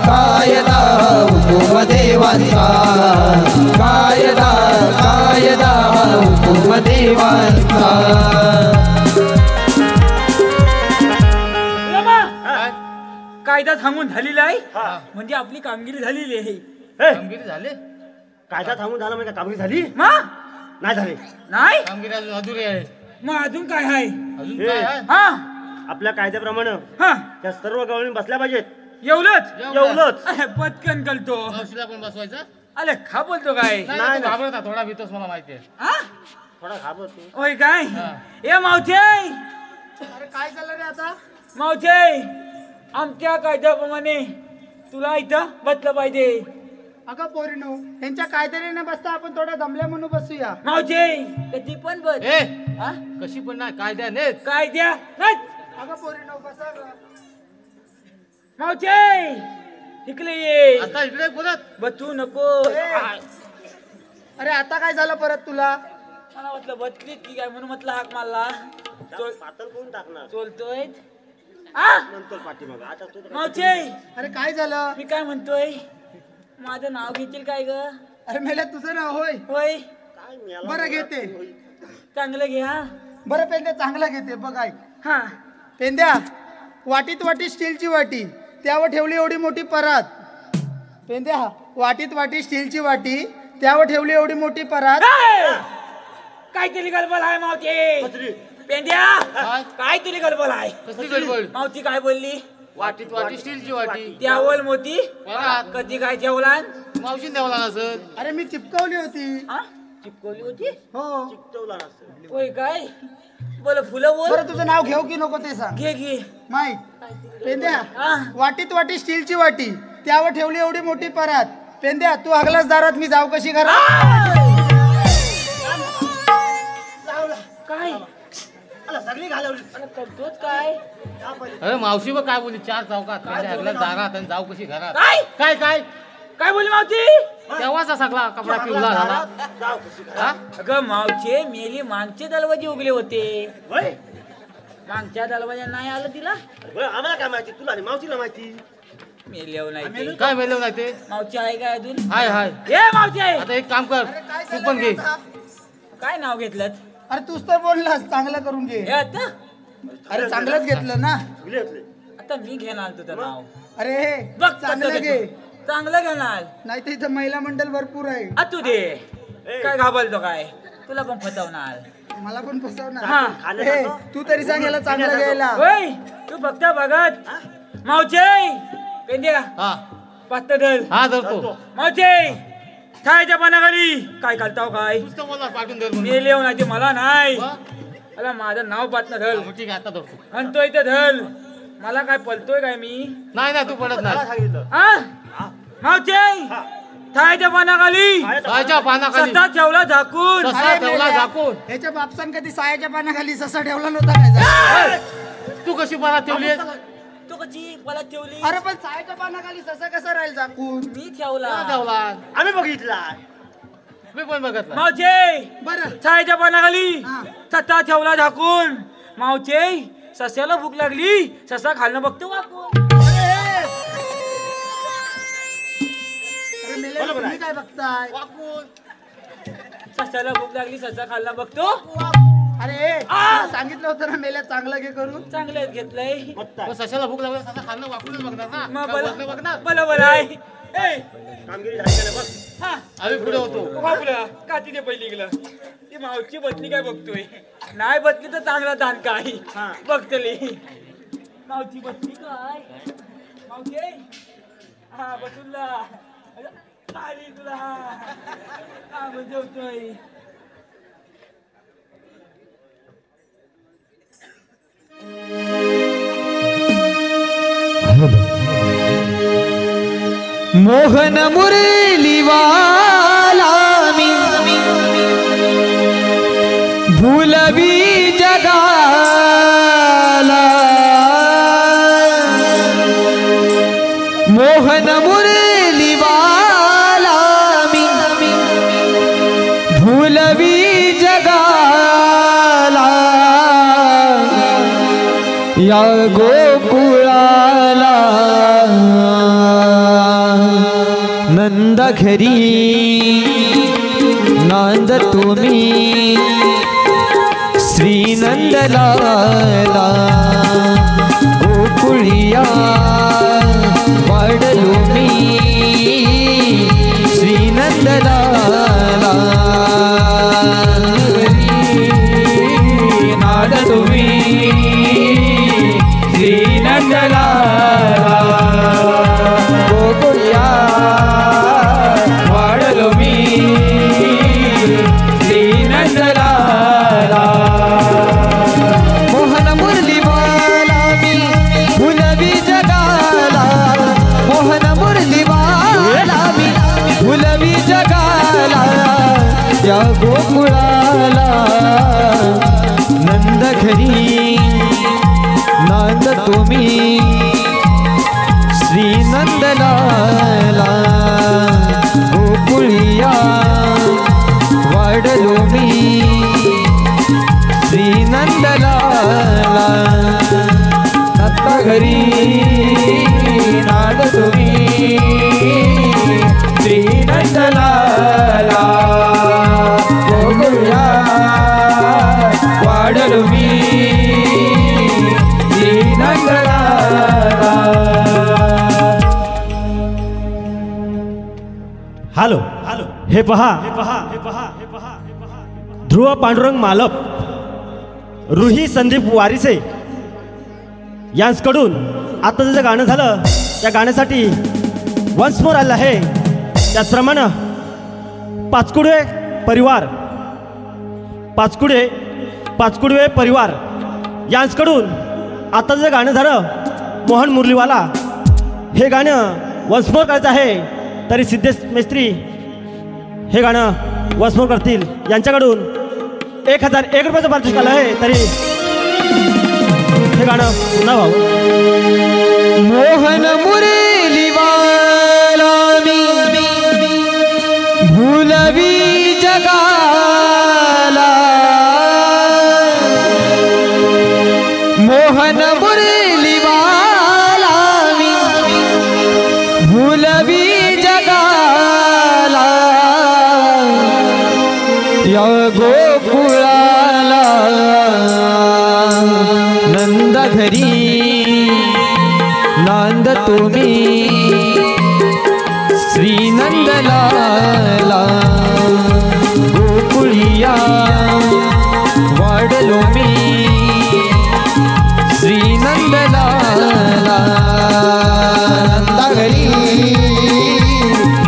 E: कायदा हुकुम देवांचा कायदा कायदा हुकुम देवांचा
H: लमा, कायदा थांबून झालेला आहे म्हणजे आपली कामगिरी झालेली आहे
I: कामगिरी झाले
G: कायदा थांबून झाला म्हणजे कामगिरी झाली
H: मग
G: नाही झाली.
H: नाही
I: कामगिरी अजून अधुरी आहे.
H: मग अजून काय आहे
I: अजून
G: हे.
I: काय आहे?
H: हा
G: आपल्या कायद्याप्रमाणे
H: हा
G: त्या सर्व गवळणी बसल्या पाहिजेत.
H: एवढंच
G: एवढंच.
H: पटकन कळतो
I: मावशीला पण बसवायचं
H: अरे खा बोलतो काय
I: नाही नाही, तू घाबरता थोडा भीतोस मला माहिती आहे.
H: हा
G: थोडा घाबरतो.
H: होय काय ए मावचे
B: अरे काय झालं रे आता.
H: मावचे आमच्या कायद्याप्रमाणे तुला इथं बसलं पाहिजे
B: अगं पोरीनो यांच्या कायद्याने बसता आपण थोड्या दमल्या म्हणून बसूया.
H: मावचे कधी पण बस
I: ए
H: हा?
I: कशी पण नाही कायद्यानेच
H: कायद्या नाही
B: अगं पोरीनो बसा गं.
H: मावचे इकडे ये
I: आता इकडे परत
H: बसू नको
B: अरे आता काय झालं परत तुला.
H: मला म्हटलं बसलीत की काय म्हणून म्हटलं हाक मारला
G: पातळ करून टाकणार
H: चोलतोय आ
G: नंतर पाठीमाग आता तू
H: मावचे
B: अरे काय झालं.
H: मी काय म्हणतोय माझं नाव घेतील काय ग
B: अरे मेल्या तुझं नाव होय.
H: होय
G: काय मेला
B: बरं घेते.
H: चांगलं घे हा
B: बरं पेंद्या चांगला घेते बघ ऐक.
H: हा
B: पेंद्या वाटीत वाटी स्टीलची वाटी त्यावर ठेवली एवढी मोठी परात. पेंद्या वाटीत वाटी स्टीलची वाटी त्यावर ठेवली एवढी मोठी परात.
H: काय तरी गडबड आहे मावती पेंद्या काय तरी गडबड आहे
I: कसली गडबड
H: मावती काय बोलली
I: वाटीत वाटी स्टीलची वाटी
H: त्यावर मोती
I: परात.
H: कधी काय ठेवला
I: मावशी द्यावला नसत
B: अरे मी चिपकवली होती.
H: हा चिपकवली होती
B: हो.
G: चिकटवला नसतं.
H: होय काय बोल फुलं बोल
B: बरं तुझं नाव घेऊ की नको ते सांग.
H: घे घे
B: माहित पेंद्या
H: हा
B: वाटीत वाटी स्टीलची वाटी त्यावर ठेवली एवढी मोठी परात. पेंद्या तू हगलास दारात मी जाऊ कशी घरात.
H: काय
G: आला, सगळी घालवली.
H: अरे करतोच काय
I: अरे मावशी बघ काय बोलली चार चौकात दारात आणि जाऊ कशी घरात
H: काय
I: काय काय
H: काय बोलली मावती
I: तेव्हाचा सगळा कपडा पिवला झाला
G: जाऊ कशी घाल.
I: हा?
H: अगं मावचे मेली मागचे दरवाजे उगले होते
G: होय?
H: मागच्या दरवाजा नाही आलं तिला
G: बरं, आम्हाला काय माहिती तुला आणि मावशीला माहिती.
H: मेल्यावर नाही ते.
I: काय मेलव नाही ते
H: मावची आहे काय अजून
I: हाय हाय
H: ए मावची आहे
I: आता एक काम कर तू पण घे
H: काय नाव घेतलं
B: अरे तूच तर बोललास चांगलं करून घे.
H: हे आता
B: अरे चांगलंच घेतलं ना.
G: घुले होतले.
H: आता मी घेणार तुझं नाव
B: अरे
H: बघ
B: चांगलं
H: कसं
B: घे.
H: घेतो. चांगलं घेणार
B: नाही तर इथं महिला मंडळ भरपूर आहे.
H: आ तू दे काय घाबरतो काय तुला पण फसवणार
B: मला पण फसवणार.
H: हा
B: ए, तू तरी सांग याला चांगलं घ्यायला.
H: होय तू फक्त बघत मावचे पेंदे का
I: हा
H: पात धर
I: हा धरतो
H: मावचे खायच्या पानाखाली काय घालताव काय
I: नुसतं मला पाठवून धर म्हणून.
H: मी लिहून आहे ते मला नाही
I: वा.
H: मला माझं नाव पातनं धर
I: मग ठीक आहे आता धरतो
H: म्हणतोय ते धर मला काय पलतोय काय मी
I: नाही नाही तू पडत नाही
G: सांगितलं
H: हा मावचे खायच्या पानाखाली
I: सायच्या पानाखाली
H: ससा ठेवला झाकून
I: ससा ठेवला झाकून
B: ह्याच्या बापसान कधी सायाच्या पानाखाली ससा ठेवला नव्हता काय
I: तू कशी पाना ठेवली
H: तू कशी मला ठेवली
B: अरे पण सायाच्या पानाखाली ससा कसा राहील झाकून
H: मी ठेवला
I: ठेवला
G: आम्ही बघितला
I: मी पण बघितला
H: मावचे
B: बरं
H: छायच्या पानाखाली
B: हा.
H: ससा ठेवला झाकून मावचे सस्याला भूक लागली ससा खाल्लं बघतो वाकून
B: अरे मेले तुम्ही काय बघताय
H: सस्याला भूक लागली ससा खाल्ला बघतो
B: अरे तुला सांगितलं होतं ना मेल्या चांगलं घे करून
H: चांगलं घेतलंय
I: मग सशाला भूक लागली ससा खाल्लं वाकूनच बघणार ना
H: मग
I: का वरनं बघणार
H: बरोबर आहे ए,
G: कामगिरी झाली का नाही बघ
H: हा
I: आम्ही पुढे होतो
H: बाबूला का तिथे पहिली गेलं ती मावची बदली काय बघतोय नाही बदली तर चांगला दान काय बघतली मावची बदली काय मावचे हा बसूनला आली तुला हा जेवतोय
A: मोहन मुरली वाला मी भूलवी जगाला मोहन मुरली वाला मी भूलवी जगाला या गोकुळाला नंद घरी नांद तुम्ही श्री नंदलाला गोकुळिया वाढलो मी श्री नंदलाला नाद तुम्ही श्री नंदलाला गोकुळिया वाढलो मी श्री नंदलाला मोहन मुरली वाला मी भुलवी जगाला मोहन मुरली वाला मी भुलवी जगाला या गोकुळाला नंद घरी नांद तुम्ही श्री नंदलाला गोकुळिया वाढलो मी श्री नंदलाला नंदा घरी नाद तुम्ही श्री नंदलाला गोकुळिया वाढलो मी श्री नंदलाला
G: हॅलो हे पहा ध्रुव पांडुरंग मालप रुही संदीप वारिसे यांच्याकडून आता जे गाणं झालं त्या गाण्यासाठी वन्स मोर आलं आहे. त्याचप्रमाणे पाचकुडवे परिवार यांच्याकडून आता जे गाणं झालं मोहन मुरलीवाला हे गाणं वन्स मोर करायचं आहे. तरी सिद्धेश मेस्त्री हे गाणं वन्स मोर करतील. यांच्याकडून 1001 रुपयाचं पारितोषिक आलं आहे. तरी हे गाणं पुन्हा व्हावं.
A: मोहन मुरली वाला मी भूलवी जगाला मोहन मुरली वाला मी भूलवी जगाला या गोकुळाला नंद घरी नांद तुम्ही श्री नंदलाला गोकुळिया वाढलो मी श्री
E: श्री नंदलाला नंदाघरी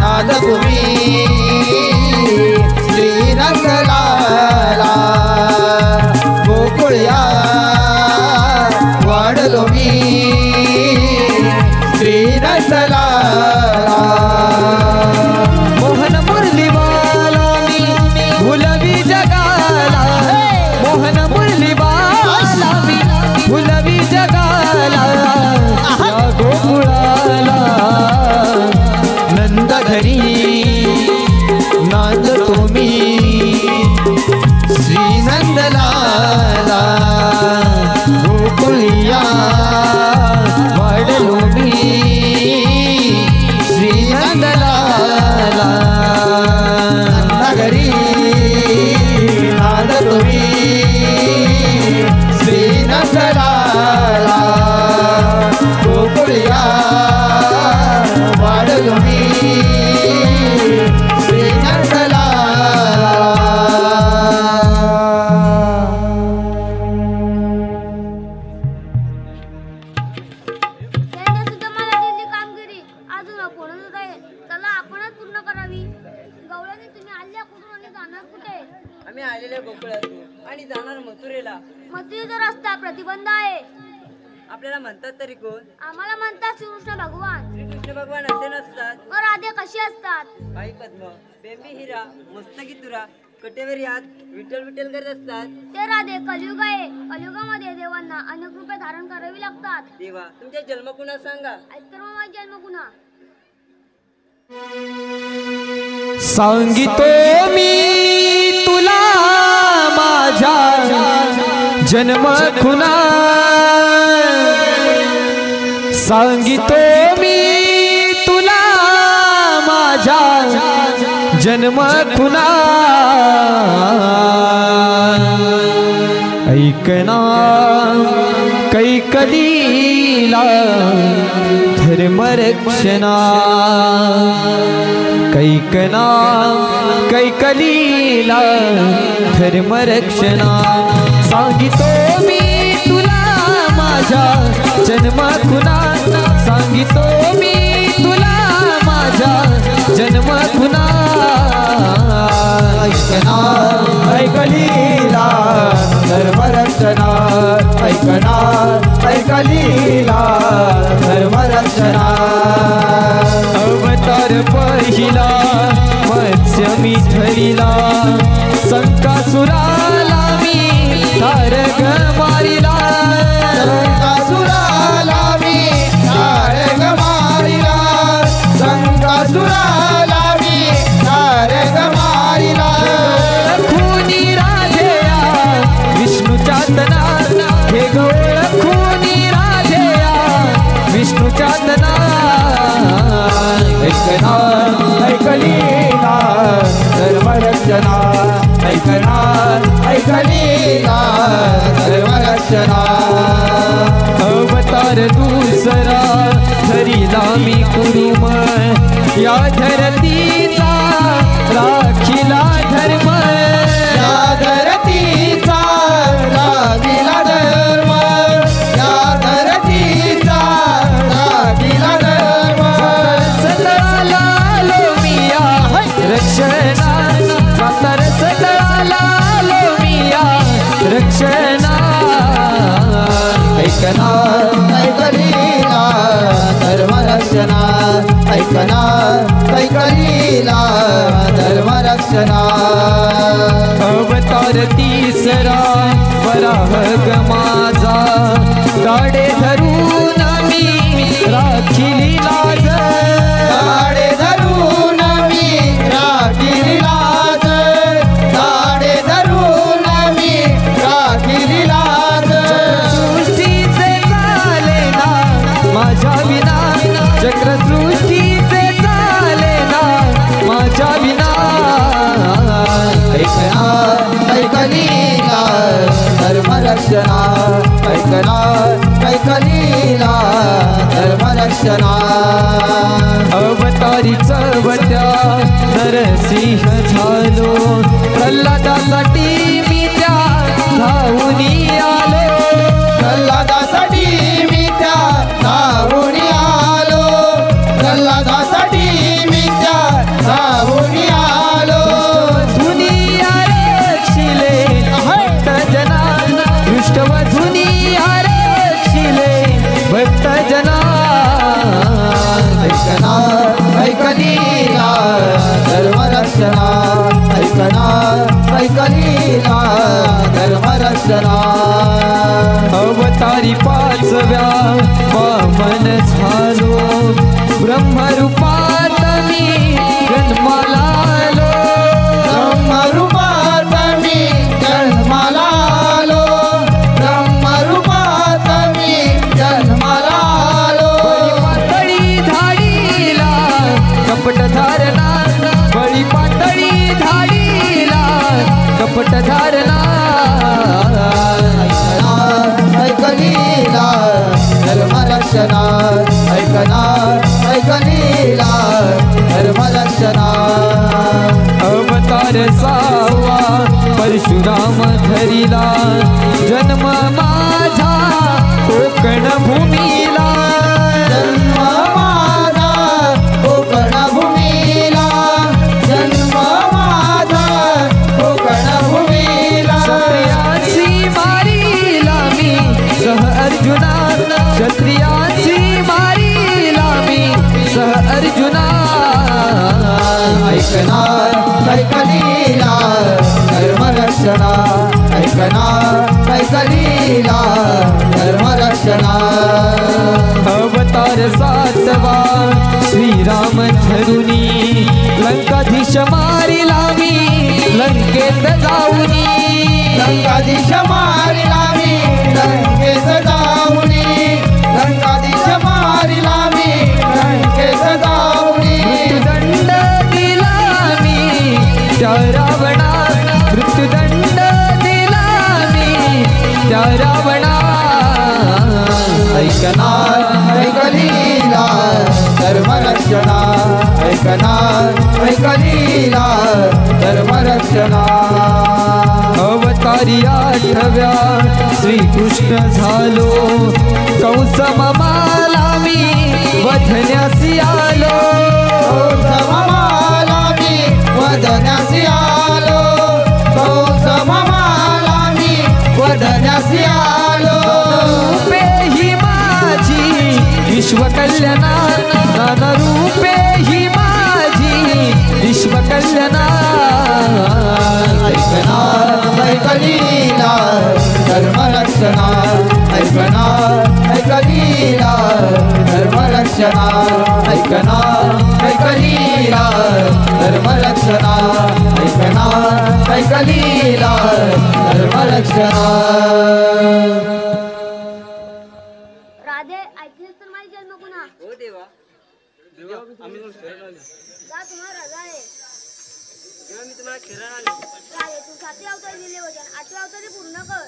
E: नाद तुम्ही श्री नंदलाला गोकुळया वाढलो मी श्री नंदलाला मोहन मुरलीवाला मी भुलवी जगाला मोहन मुरलीवाला मी भुलवी जगाला या गोकुळाला नंदघरी नांद तुम्ही श्री नंदलाला गोकुळिया वाढलो मी श्री नंदलाला नंदघरी नांद तुम्ही श्री नंदलाला गोकुळिया वाढलो मी श्री नंदलाला
F: त्यांनी सुद्धा मला दिली कामगिरी अजून कोणच आहे. चला आपणच पूर्ण करावी. गवळणी तुम्ही आल्या कुठून आणि जाणार कुठे?
C: आम्ही आलेल्या गोकुळातून आणि जाणार मथुरेला.
F: मथुरेचा रस्ता प्रतिबंध आहे.
C: आपल्याला म्हणतात तरी कोण?
F: आम्हाला म्हणतात श्रीकृष्ण भगवान.
C: श्रीकृष्ण भगवान असे नसतात.
F: व राधे कशी असतात?
C: काही पद्म, बेंबी हिरा, मस्तकी तुरा, कटेवरी हात विठ्ठल विठ्ठल करत असतात.
F: ते राधे कलियुग आहे. कलियुगामध्ये देवांना अनेक रूपे धारण करावी लागतात.
C: देवा तुमच्या जन्म कुणा सांगा.
F: ऐकतर माझा जन्म कुणा
E: सांगितो मी तुला माझा जन्म खुना सांगितो मी तुला माझा जन्म खुना ऐकना कैकलीला धर्मरक्षणा कैकना कैकलीला धर्मरक्षणा सांगितो मी तुला माझा जन्म खुना सांगितो मी तुला माझा जन्म खुना ऐकना ऐकलीला धर्मरक्षणा ऐकना ऐकलीला धर्मरक्षणा अवतार पहिला मत्स्य मी धरिला संकासुराला मी तारग मारिला संकासुराला मी तारग मारिला संकासुराला मी तारग मारिला खूनी राधेया विष्णूच्या तना हे गवळ खूनी राधेया विष्णूच्या तना ऐकना ऐकलीला धर्मरक्षणा ऐकना ऐकलीला धर्मरक्षणा अवतार दुसरा धरिला मी कुरुम या धरतीचा राखिला धर्म या धरतीचा राखिला धर्म या धरतीचा राखिला धर्म सतळाला लोमिया रक्षणा सातार सतळाला लोमिया रक्षणा ऐकना ऐकलीला धर्मरक्षणा ऐकना ऐकलीला धर्मरक्षणा अवतार तिसरा वराह माझा गाडे धरून मी राखिली लाज गाडे धरून मी राखिली लाज गाडे धरून मी राखिली लाज सृष्टीचे चाले ना माझ्या विना चक्रसृष्टीचे चाले ना माझ्या विना ऐकना ऐकलीला धर्मरक्षणा ऐकना ऐकलीला धर्मरक्षणा अवतारी चवट्या नरसिंह झालो प्रल्हादासाठी मी त्या धावून आलो प्रल्हादासाठी निर्माण झालो ब्रह्मरूपात मी जन्माला आलो
A: ब्रह्मरूपात मी जन्माला आलो ब्रह्मरूपात मी जन्माला आलो
E: पातळी धाडीला कपट धारणा बळी पातळी धाडीला कपट धारणा
A: ऐकलीला धर्मरक्षणा ऐकलीला धर्मरक्षणा
E: अवतार सावा परशुराम धरिला जन्म माझा कोकण भूमीला
A: जन्म माझा कोकण भूमीला जन्म माझा कोकण भूमीला
E: क्षत्रियाची मारीला मी सह अर्जुना क्षत्रियाची मारीला मी सह अर्जुना
A: ऐकणार ऐकलीला धर्मरक्षणा ऐकलीला धर्मरक्षणा
E: अवतार सातवा श्रीराम धरुनी लंकाधीश मारिला मी लंकेत जाऊनी
A: लंकाधीश मारिला मी लंकेत जाऊनी लंकाधीश मारिला मी लंकेत जाऊनी
E: मृत्युदंड दिला मी त्या रावणा मृत्युदंड दिला मी त्या रावणा
A: ऐकणार ऐकलीला धर्मरक्षणा ऐकलीला धर्मरक्षणा
E: अवतारी आठव्या श्रीकृष्ण झालो कंस ममाला मी वधण्यासी आलो
A: सममाला मी वदन्यासी आलो सममाला मी वदन्यासी आलो
E: रूपे ही माझी विश्वकल्याणा नाना रूपे ही माझी विश्वकल्याणा
A: ऐकणार ऐकलीला धर्मरक्षणा ऐकलीला धर्मरक्षणा ऐकलीला धर्मरक्षणा ऐकलीला धर्मरक्षणा
F: राधे ऐकलीस तर माझी जन्म गुन्हा
C: हो देवा आम्ही मग शरण आलो
F: जा तुम्हाला राजा आहे
C: तेव्हा मी तुम्हाला शरण आलो
F: राधे तू 7 अवतार दिले होते 8 अवतारी पूर्ण कर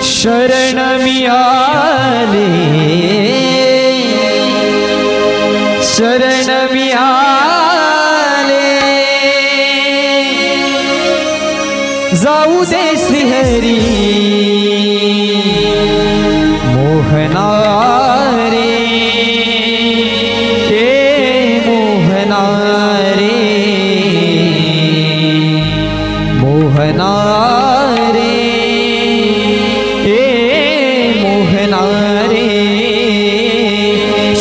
E: शरण मी आले शरण मी आले जाऊ दे श्रीहरी मोहना रे हे मोहना रे मोहना रे हे मोहना रे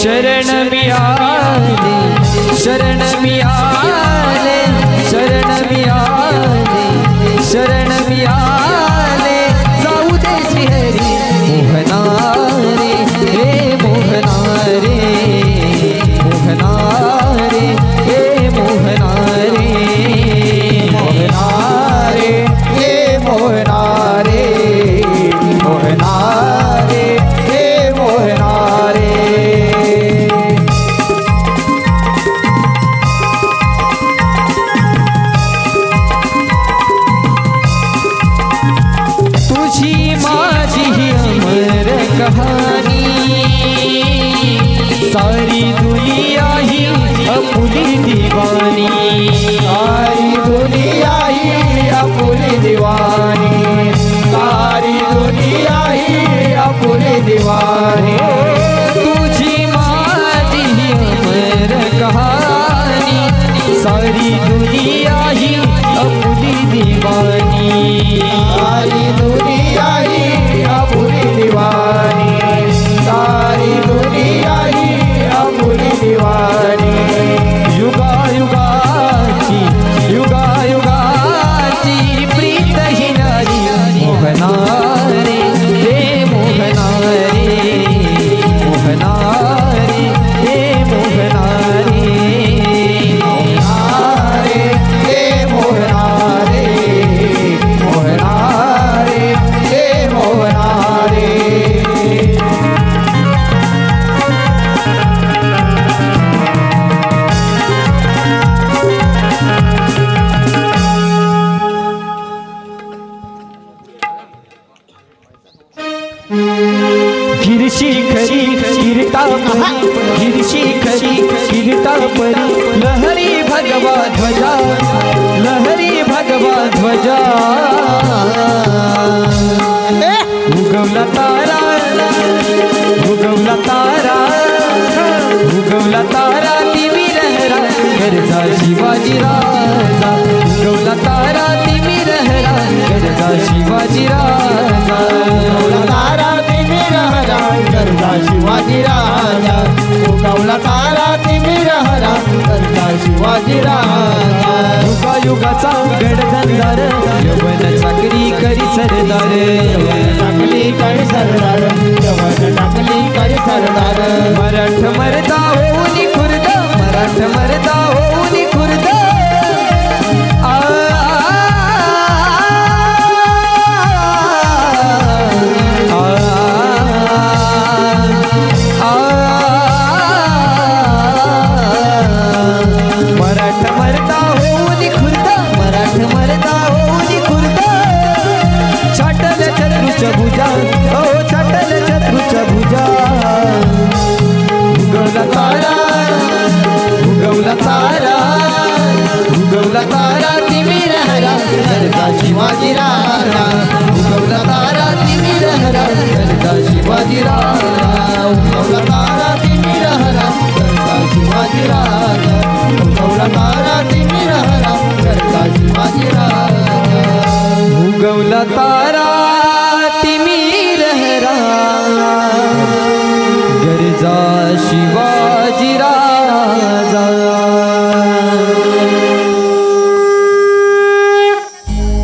E: शरण मी आले शरण मी आले शरण मी आले शरण मी आले जाऊ दे श्रीहरी मोहना रे हे मोहना रे मोहना रे हे मोहना रे
A: मोहना रे हे मोहना रे मोहना रे हे मोहना रे
E: तुझी माझी ही अमर कहाणी सारी दुनिया ही अपुली दीवानी
A: सारी दुनिया ही आपुली दीवानी सारी दुनिया ही आपुली दीवानी
E: तुझी माझी ही अमर कहानी सारी दुनिया ही अपुली दीवानी
A: सारी दुनिया ही आपुली दीवानी सारी दुनिया ही आपुली दीवानी
E: युगा
A: गिरशिखरी किरीटापरी गिरशिखरी किरीटापरी लहरी भगवा ध्वजा लहरी भगवा ध्वजा उगवला तारा उगवला तारा उगवला तारा तिमी रहरा गरजा शिवाजी राजा उगवला तारा तिमी रहरा गरजा शिवाजी राजा उगवला तारा तिमी रहरा गरजा शिवाजी राजा उगवला तारा तिमी रहरा गरजा शिवाजी राजा युगा युगाचा गडधंदार यवन चाकरी करी सरदार यवन टाकली करी सरदार यवन टाकली करी सरदार मराठ मरदा होऊन खुर्द मराठ मरदा होऊन खुर्द मराठ मरदा होऊन खुर्द मराठ मरदा होऊन खुर्द छाटल चतुर्च भुजा ओ छाटल चतुर्च भुजा उगवला तारा उगवला तारा उगवला तारा तिमी रहरा गरजा शिवाजी राजा उगवला तारा तिमी रहरा गरजा शिवाजी राजा उगवला तारा तिमी रहरा गरजा शिवाजी राजा उगवला तारा तिमी रहरा गरजा शिवाजी राजा उगवला तारा